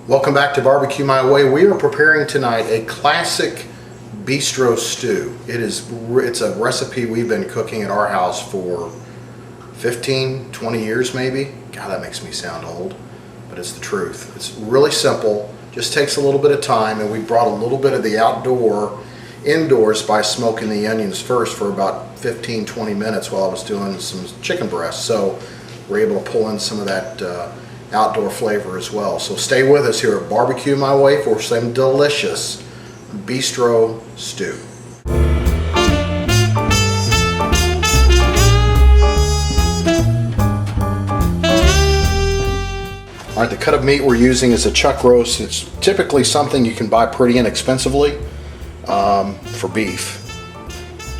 Welcome back to Barbecue My Way. We are preparing tonight a classic bistro stew. It's a recipe we've been cooking at our house for 15, 20 years maybe. God, that makes me sound old, but it's the truth. It's really simple, just takes a little bit of time, and we brought a little bit of the indoors by smoking the onions first for about 15, 20 minutes while I was doing some chicken breast. So we're able to pull in some of that outdoor flavor as well. So stay with us here at Barbecue My Way for some delicious bistro stew. All right, the cut of meat we're using is a chuck roast. It's typically something you can buy pretty inexpensively for beef.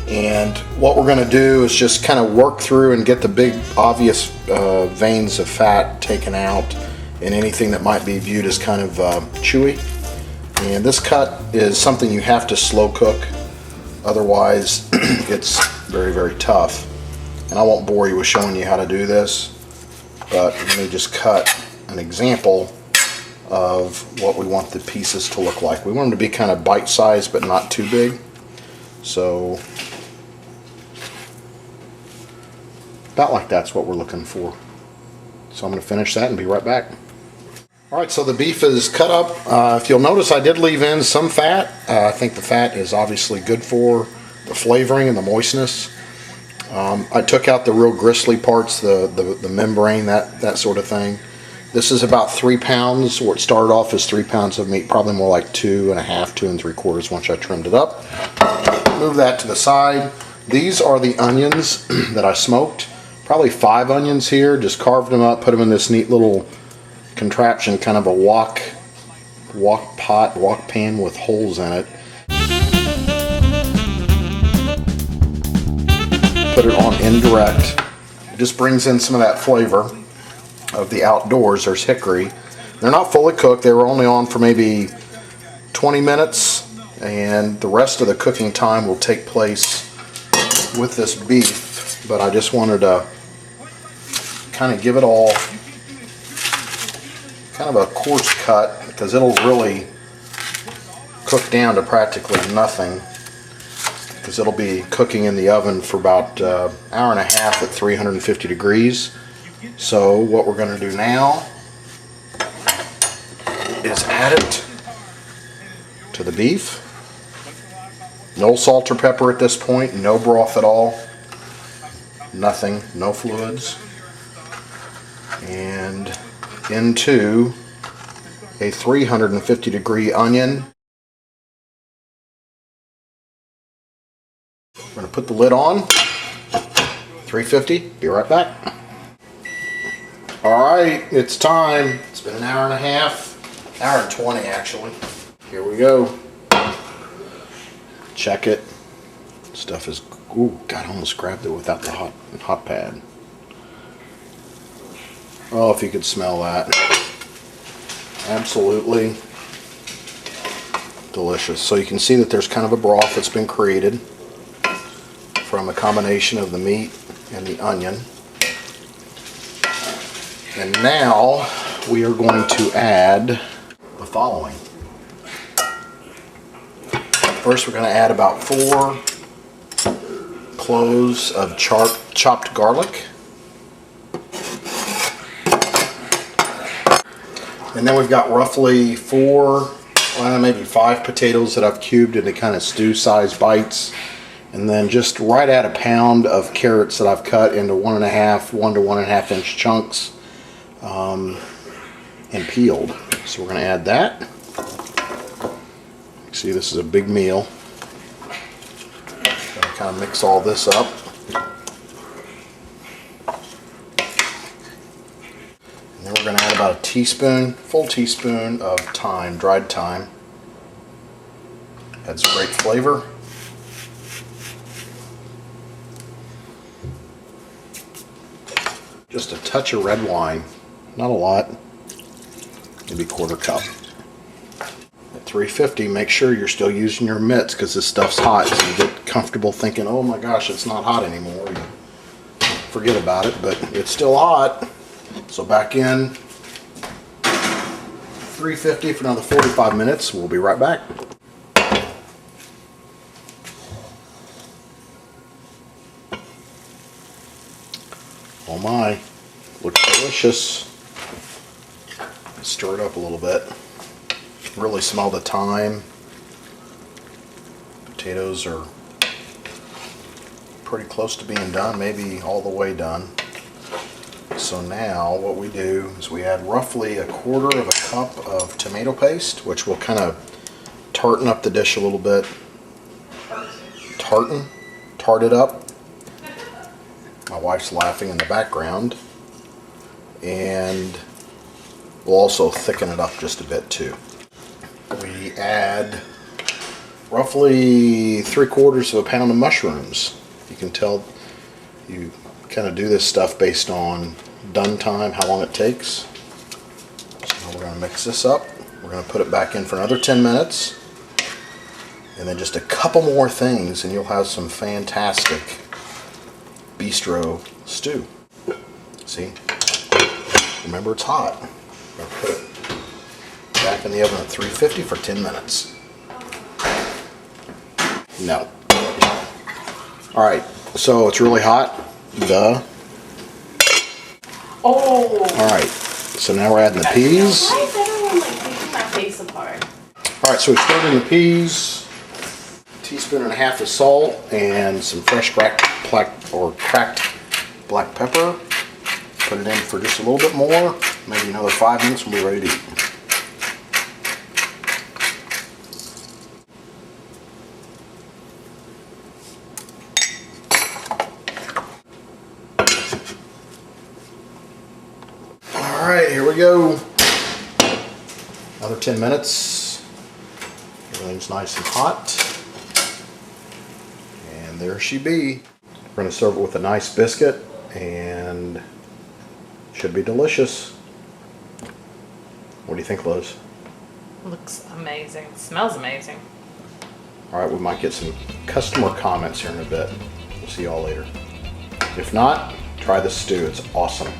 And what we're going to do is just kind of work through and get the big obvious veins of fat taken out and anything that might be viewed as kind of chewy. And this cut is something you have to slow cook, otherwise it's very, very tough. And I won't bore you with showing you how to do this, but let me just cut an example of what we want the pieces to look like. We want them to be kind of bite-sized but not too big. So about like that's what we're looking for. So I'm going to finish that and be right back. Alright, so the beef is cut up. If you'll notice, I did leave in some fat. I think the fat is obviously good for the flavoring and the moistness. I took out the real gristly parts, the membrane, that sort of thing. This is about 3 pounds. What started off as 3 pounds of meat, probably more like 2 1/2, 2 3/4 once I trimmed it up. Move that to the side. These are the onions that I smoked. Probably 5 onions here. Just carved them up, put them in this neat little contraption, kind of a wok pan with holes in it. Put it on indirect. It just brings in some of that flavor of the outdoors. There's hickory. They're not fully cooked. They were only on for maybe 20 minutes, and the rest of the cooking time will take place with this beef. But I just wanted to kind of give it all kind of a coarse cut, because it'll really cook down to practically nothing, because it'll be cooking in the oven for about an hour and a half at 350 degrees. So what we're going to do now is add it to the beef. No salt or pepper at this point, no broth at all, nothing, no fluids. And into a 350 degree onion. We're going to put the lid on. 350, be right back. Alright, it's time. It's been an hour and a half, hour and 20 actually. Here we go. Check it. Stuff is, ooh, God, I almost grabbed it without the hot pad. Oh, if you could smell that. Absolutely delicious. So you can see that there's kind of a broth that's been created from a combination of the meat and the onion. And now we are going to add the following. First, we're going to add about 4 cloves of chopped garlic. And then we've got roughly 4, maybe 5 potatoes that I've cubed into kind of stew-sized bites. And then just right at a pound of carrots that I've cut into 1 to 1.5 inch chunks and peeled. So we're going to add that. See, this is a big meal. Gonna kind of mix all this up. And then we're going to add about a full teaspoon of thyme, dried thyme. Adds great flavor. Just a touch of red wine, not a lot, maybe a 1/4 cup. At 350, make sure you're still using your mitts, because this stuff's hot, so you get comfortable thinking, oh my gosh, it's not hot anymore. You forget about it, but it's still hot. So back in, 350 for another 45 minutes. We'll be right back. Oh my, looks delicious. Stir it up a little bit. Really smell the thyme. Potatoes are pretty close to being done, maybe all the way done. So now what we do is we add roughly 1/4 cup of tomato paste, which will kind of tartan up the dish a little bit. Tart it up. My wife's laughing in the background. And we'll also thicken it up just a bit too. We add roughly 3/4 pound of mushrooms. You can tell you kind of do this stuff based on done time, how long it takes. So we're going to mix this up. We're going to put it back in for another 10 minutes. And then just a couple more things and you'll have some fantastic bistro stew. See? Remember, it's hot. I'm going to put it back in the oven at 350 for 10 minutes. No. Alright, so it's really hot. Duh. Oh. Alright, so now we're adding the peas. Why is everyone like taking my face apart? Alright, so we stirred in the peas. 1.5 teaspoons of salt and some fresh cracked black pepper. Put it in for just a little bit more, maybe another 5 minutes, we'll be ready to eat. Alright, here we go. Another 10 minutes. Everything's nice and hot. And there she be. We're going to serve it with a nice biscuit and should be delicious. What do you think, Liz? Looks amazing. Smells amazing. Alright, we might get some customer comments here in a bit. We'll see y'all later. If not, try this stew. It's awesome.